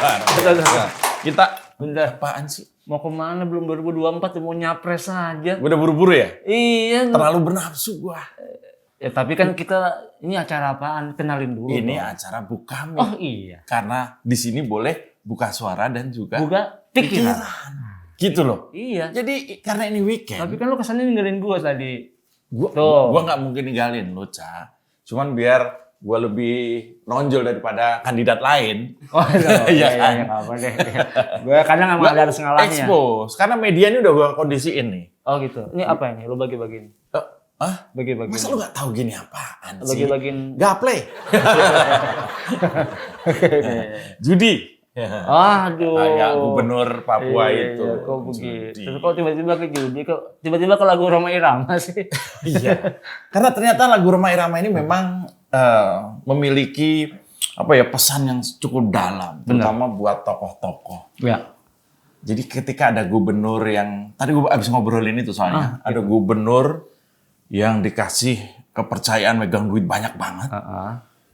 Nah, kita Bentar. apaan sih? Mau kemana? Belum 2024 mau nyapres aja. Udah buru-buru ya? Iya. Terlalu bernafsu gua. Ya tapi kan kita ini acara apaan? Kenalin dulu. Ini dong. acara buka mic. Oh iya. Karena di sini boleh buka suara dan juga Buka pikiran. Gitu loh. Iya. Jadi karena ini weekend, Tapi kan lu kesannya ninggalin gua tadi. gua Tuh. nggak mungkin ninggalin lo, Ca. Cuman biar gua lebih nonjol daripada kandidat lain. Oh iya. Iya Iya kan? iya apa deh. Gue kadang sama ada ngalahnya. Expose. Karena media ini udah gua kondisiin nih. Oh gitu. Ini apa ini? Lu bagi-bagiin. Bagi-bagiin. Masa lu nggak tahu gini apaan sih? Bagi-bagiin. Gaple. Judi. Aduh. Kayak gubernur Papua Iya, itu. iya, kok begitu. Judi. Terus kok tiba-tiba ke judi, kok tiba-tiba ke lagu Rhoma Irama sih. Iya. Karena ternyata lagu Rhoma Irama ini memang memiliki apa ya pesan yang cukup dalam, terutama buat tokoh-tokoh. Ya. Jadi ketika ada gubernur yang tadi gue abis ngobrolin itu soalnya ada gubernur yang dikasih kepercayaan megang duit banyak banget.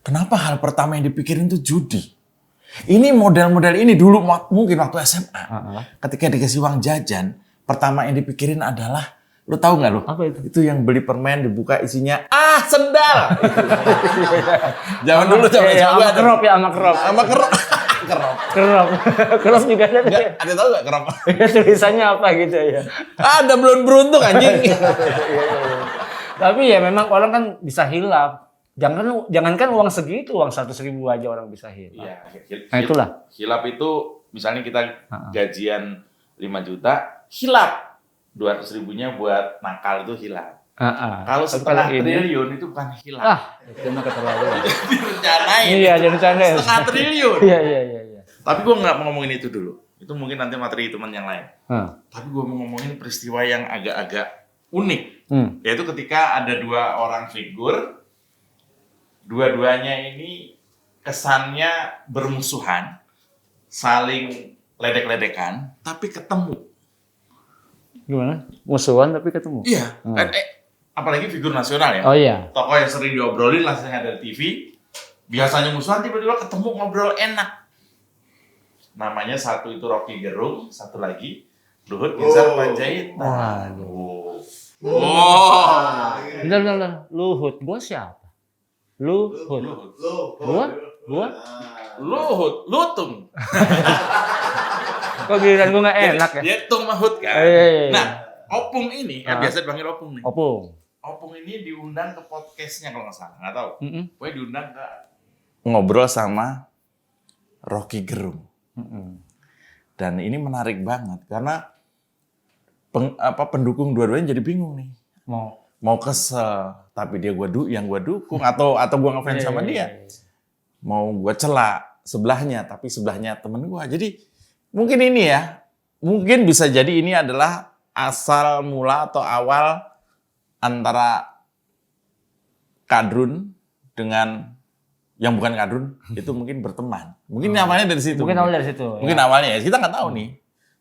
Kenapa hal pertama yang dipikirin tuh judi? Ini model-model ini dulu mungkin waktu SMA. Ketika dikasih uang jajan, pertama yang dipikirin adalah, lu tahu nggak lu? Apa itu? Itu yang beli permen dibuka isinya, sendal. Zaman dulu zaman Iya, gua sama ada. kerop ya, sama kerop. Sama kerop. Kerop. Kerop. Kerop juga ada. Nggak, ada tahu nggak kerop? Tulisannya apa gitu ya. Ada belum beruntung anjing. Tapi ya memang orang kan bisa hilaf. Jangankan uang segitu, uang 100.000 aja orang bisa hilaf. Iya, Nah itulah. hilap itu misalnya kita gajian 5 juta, hilap 200.000-nya buat nakal itu hilap. Kalau setengah triliun itu bukan hilap. Itu mah keterlaluan. Direncanain. Iya, direncanain. Setengah triliun. Iya. Tapi gue nggak mau ngomongin itu dulu. Itu mungkin nanti materi teman yang lain. Tapi gue mau ngomongin peristiwa yang agak-agak unik. Yaitu ketika ada dua orang figur, dua-duanya ini kesannya bermusuhan, saling ledek-ledekan, tapi ketemu. Gimana? Musuhan tapi ketemu? Iya. Apalagi figur nasional ya. Oh iya. Tokoh yang sering diobrolin langsungnya dari TV. Biasanya musuhan tiba-tiba ketemu ngobrol enak. Namanya satu itu Rocky Gerung, satu lagi Luhut Binsar Panjaitan. Waduh. Bentar. Luhut. Gua siapa? Luhut. Gua? Lutung. Kok giliran gua nggak enak ya? Dia tung mahut kan. Iya. Nah, Opung ini, biasa dipanggil Opung nih. Opung. Opung ini diundang ke podcastnya kalau nggak salah, nggak tahu. Pokoknya diundang ke ngobrol sama Rocky Gerung. Dan ini menarik banget karena pendukung dua-duanya jadi bingung nih. Mau kesel, tapi dia yang gua dukung atau gua ngefans sama dia. Mau gua celak sebelahnya, tapi sebelahnya temen gua. Jadi mungkin ini ya, mungkin bisa jadi ini adalah asal mula atau awal antara kadrun dengan yang bukan kadrun itu mungkin berteman. Mungkin awalnya dari situ. Mungkin awalnya dari situ. Mungkin awalnya ya, kita nggak tahu nih.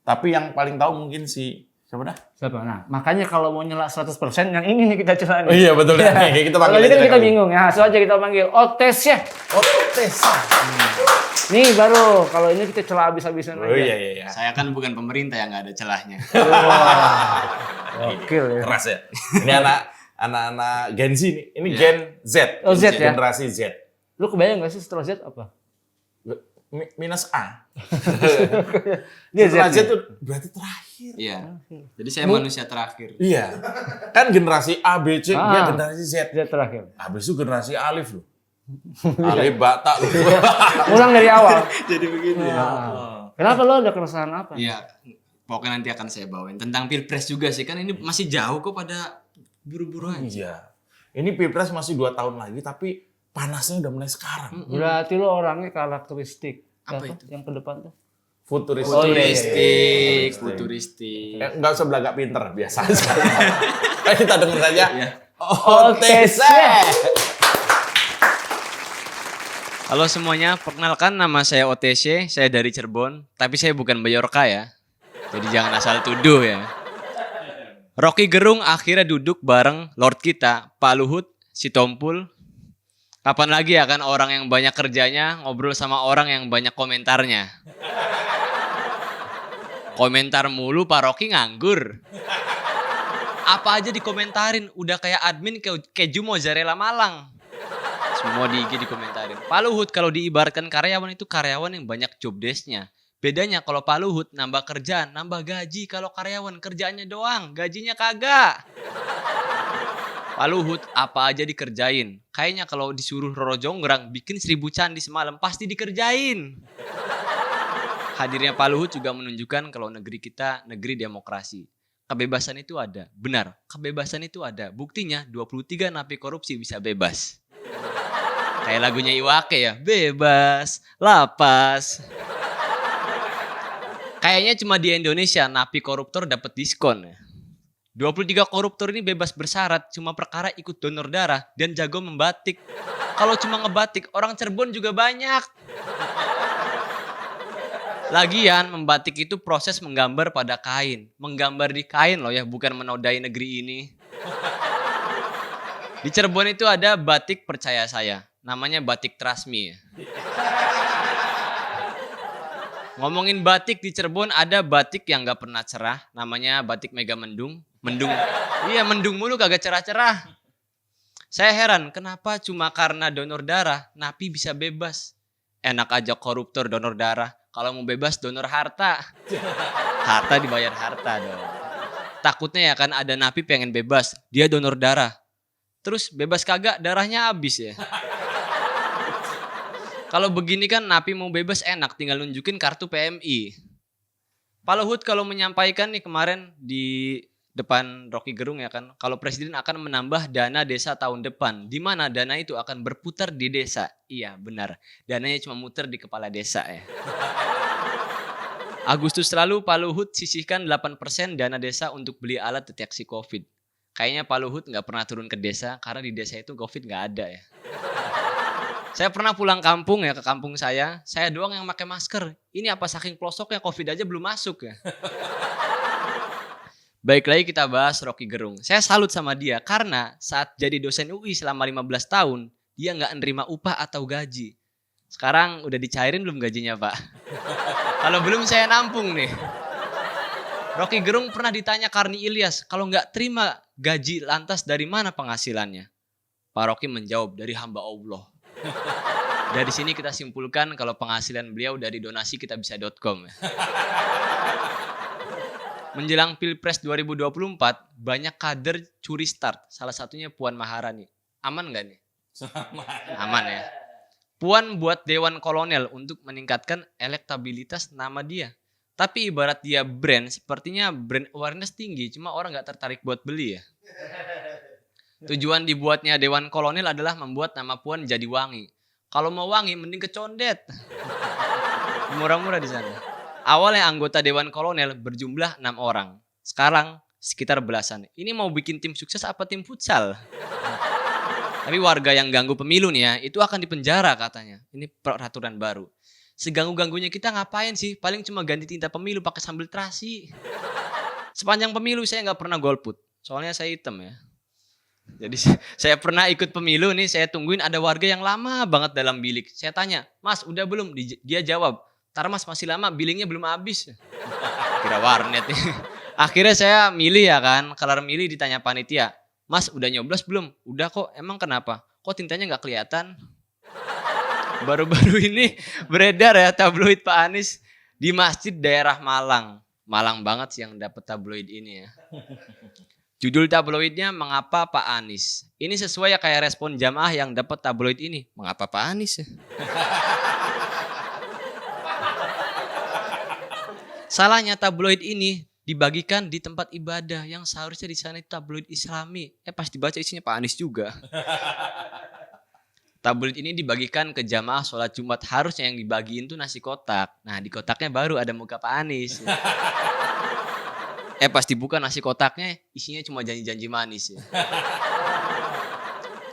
Tapi yang paling tahu mungkin siapa dah? Siapa? Nah, makanya kalau mau nyela 100% yang ini nih kita celah nih. Oh iya betul ya. Kita panggil kalau ini kan aja kita kali. bingung ya. Langsung aja kita panggil Otes ya. Otes. Nih baru kalau ini kita celah habis-habisan Oh aja. iya. Saya kan bukan pemerintah yang nggak ada celahnya. Gokil ya. Keras ya. Ini anak-anak Gen Z nih. Ini Gen Z. Oh, Z ya? Generasi Z. Lu kebayang gak sih setelah Z apa? Minus A. Dia Setelah Z nih. tuh berarti terakhir. Iya. Jadi saya manusia terakhir. Iya. Kan generasi A, B, C, dia generasi Z. Z terakhir. Habis itu generasi Alif loh. Alif Batak loh. Ulang dari awal. Jadi begini ya. Kenapa lo ada keresahan apa? Iya. Pokoknya nanti akan saya bawain tentang Pilpres juga sih, kan ini masih jauh kok, pada buru-buru aja. Iya. Ini Pilpres masih 2 tahun lagi tapi panasnya udah mulai sekarang. Berarti lo orangnya karakteristik. Apa itu? Yang ke depan tuh? Futuristik. Futuristik. Nggak usah belagak pinter, biasa aja. Ayo kita denger saja. Iya. OTC. Halo semuanya, perkenalkan nama saya OTC, saya dari Cirebon, tapi saya bukan Bayorka ya. Jadi jangan asal tuduh ya. Rocky Gerung akhirnya duduk bareng Lord kita, Pak Luhut, si Tompul. Kapan lagi ya kan orang yang banyak kerjanya ngobrol sama orang yang banyak komentarnya. Komentar mulu Pak Rocky nganggur. Apa aja dikomentarin, udah kayak admin keju mozzarella Malang. Semua di IG dikomentarin. Pak Luhut kalau diibaratkan karyawan itu karyawan yang banyak job desk-nya. Bedanya kalau Pak Luhut nambah kerjaan, nambah gaji. Kalau karyawan kerjaannya doang, gajinya kagak. Pak Luhut apa aja dikerjain. Kayaknya kalau disuruh Roro Jonggrang bikin 1000 candi semalam pasti dikerjain. Hadirnya Pak Luhut juga menunjukkan kalau negeri kita negeri demokrasi. Kebebasan itu ada. Benar, kebebasan itu ada. Buktinya 23 napi korupsi bisa bebas. Kayak lagunya Iwake ya, bebas, lapas. Kayaknya cuma di Indonesia napi koruptor dapat diskon. 23 koruptor ini bebas bersyarat cuma perkara ikut donor darah dan jago membatik. Kalau cuma ngebatik, orang Cirebon juga banyak. Lagian membatik itu proses menggambar pada kain. Menggambar di kain loh ya, bukan menodai negeri ini. Di Cirebon itu ada batik percaya saya. Namanya batik Trasmi. Ngomongin batik di Cirebon ada batik yang gak pernah cerah. Namanya batik Mega Mendung. Mendung. Iya mendung mulu kagak cerah-cerah. Saya heran kenapa cuma karena donor darah napi bisa bebas. Enak aja koruptor donor darah. Kalau mau bebas donor harta. Harta dibayar harta dong. Takutnya ya kan ada napi pengen bebas. Dia donor darah. Terus bebas kagak darahnya habis ya. Kalau begini kan napi mau bebas enak tinggal nunjukin kartu PMI. Pak Luhut kalau menyampaikan nih kemarin di depan Rocky Gerung ya kan. Kalau presiden akan menambah dana desa tahun depan. Di mana dana itu akan berputar di desa. Iya benar. Dananya cuma muter di kepala desa ya. Agustus lalu Pak Luhut sisihkan 8% dana desa untuk beli alat deteksi COVID. Kayaknya Pak Luhut nggak pernah turun ke desa karena di desa itu COVID nggak ada ya. Saya pernah pulang kampung ya ke kampung saya doang yang pakai masker. Ini apa saking pelosoknya COVID aja belum masuk ya. Baik lagi kita bahas Rocky Gerung. Saya salut sama dia karena saat jadi dosen UI selama 15 tahun, dia nggak nerima upah atau gaji. Sekarang udah dicairin belum gajinya Pak? Kalau belum saya nampung nih. Rocky Gerung pernah ditanya Karni Ilyas, kalau nggak terima gaji lantas dari mana penghasilannya? Pak Rocky menjawab, dari hamba Allah. Dari sini kita simpulkan kalau penghasilan beliau dari donasi kitabisa.com. Menjelang Pilpres 2024, banyak kader curi start. Salah satunya Puan Maharani. Aman nggak nih? Aman ya. Puan buat Dewan Kolonel untuk meningkatkan elektabilitas nama dia. Tapi ibarat dia brand, sepertinya brand awareness tinggi. Cuma orang nggak tertarik buat beli ya. Tujuan dibuatnya Dewan Kolonel adalah membuat nama Puan jadi wangi. Kalau mau wangi mending ke Condet. Murah-murah di sana. Awalnya anggota Dewan Kolonel berjumlah 6 orang. Sekarang sekitar belasan. Ini mau bikin tim sukses apa tim futsal? Tapi warga yang ganggu pemilu nih ya, itu akan dipenjara katanya. Ini peraturan baru. Seganggu-ganggunya kita ngapain sih? Paling cuma ganti tinta pemilu pakai sambal terasi. Sepanjang pemilu saya nggak pernah golput. Soalnya saya hitam ya. Jadi saya pernah ikut pemilu nih, saya tungguin ada warga yang lama banget dalam bilik. Saya tanya, Mas udah belum? Dia jawab, Tar Mas masih lama, billingnya belum habis. Kira warnet nih. Akhirnya saya milih ya kan, kelar milih ditanya panitia, Mas udah nyoblos belum? Udah kok, emang kenapa? Kok tintanya gak kelihatan? Baru-baru ini beredar ya tabloid Pak Anies di masjid daerah Malang. Malang banget sih yang dapat tabloid ini ya. Judul tabloidnya Mengapa Pak Anies. Ini sesuai ya kayak respon jamaah yang dapat tabloid ini. Mengapa Pak Anies ya? Salahnya tabloid ini dibagikan di tempat ibadah yang seharusnya di sana itu tabloid Islami. Pas dibaca isinya Pak Anies juga. Tabloid ini dibagikan ke jamaah sholat Jumat. Harusnya yang dibagiin tuh nasi kotak. Nah di kotaknya baru ada muka Pak Anies. Pas dibuka nasi kotaknya isinya cuma janji-janji manis ya.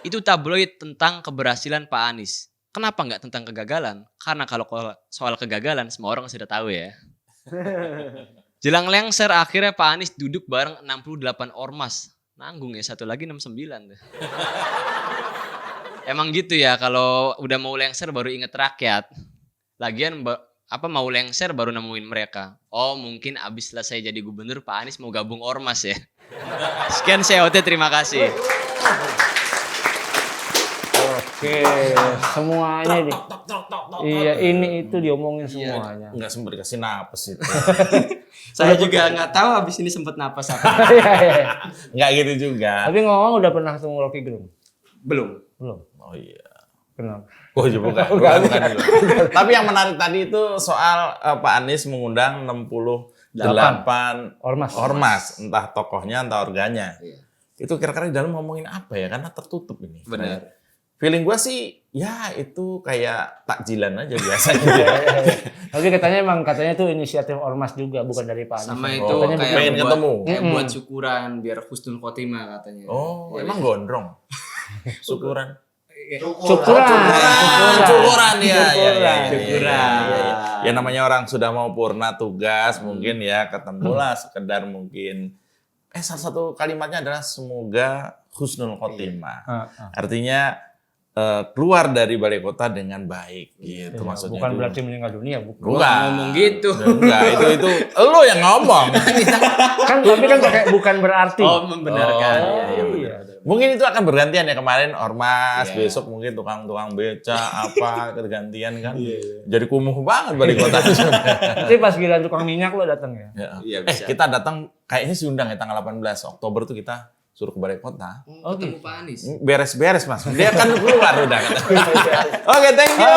Itu tabloid tentang keberhasilan Pak Anies. Kenapa nggak tentang kegagalan? Karena kalau soal kegagalan semua orang sudah tahu ya. Jelang lengser akhirnya Pak Anies duduk bareng 68 ormas. Nanggung ya, satu lagi 69 tuh. Emang gitu ya kalau udah mau lengser baru inget rakyat. Lagian mau lengser baru nemuin mereka. Oh mungkin abis selesai jadi gubernur Pak Anies mau gabung ormas ya. Sekian saya OT, terima kasih. Oke, semuanya nih. Iya, ini itu diomongin semuanya. Enggak sempat dikasih napas itu. Saya juga nggak tahu abis ini sempet napas apa. Iya, iya. Enggak gitu juga. Tapi ngomong udah pernah ketemu Rocky Gerung? Belum. Belum. Oh iya. Kenapa? Oh iya bukan itu. Tapi yang menarik tadi itu soal Pak Anies mengundang 68 ormas, entah tokohnya entah organnya. Iya. Itu kira-kira di dalam ngomongin apa ya? Karena tertutup ini. Benar. Feeling gue sih ya itu kayak takjilan aja biasanya. Tapi katanya itu inisiatif ormas juga, bukan dari Pak Anies. Sama Oh, itu katanya kayak pengen ketemu. kayak buat syukuran biar husnul khotimah katanya. Oh, emang gondrong. Syukuran. Syukuran ya. Ya namanya orang sudah mau purna tugas mungkin ya ketemulah sekedar mungkin salah satu kalimatnya adalah semoga husnul khotimah. Artinya keluar dari balai kota dengan baik gitu maksudnya. Bukan itu. berarti meninggal dunia, bukan. Bukan ngomong gitu. Enggak, itu lo yang ngomong. Kan tapi kan pakai bukan berarti. Oh, membenarkan. Iya. Mungkin itu akan bergantian ya, kemarin ormas, besok mungkin tukang-tukang beca apa bergantian kan. Jadi kumuh banget balai kota. Nanti pas giliran tukang minyak lo datang ya. Iya, bisa. Kita datang kayaknya sih undang ya tanggal 18 Oktober tuh kita suruh ke balai kota. Ketemu Pak Anies. Beres-beres Mas. Dia kan keluar udah. Oke, thank you.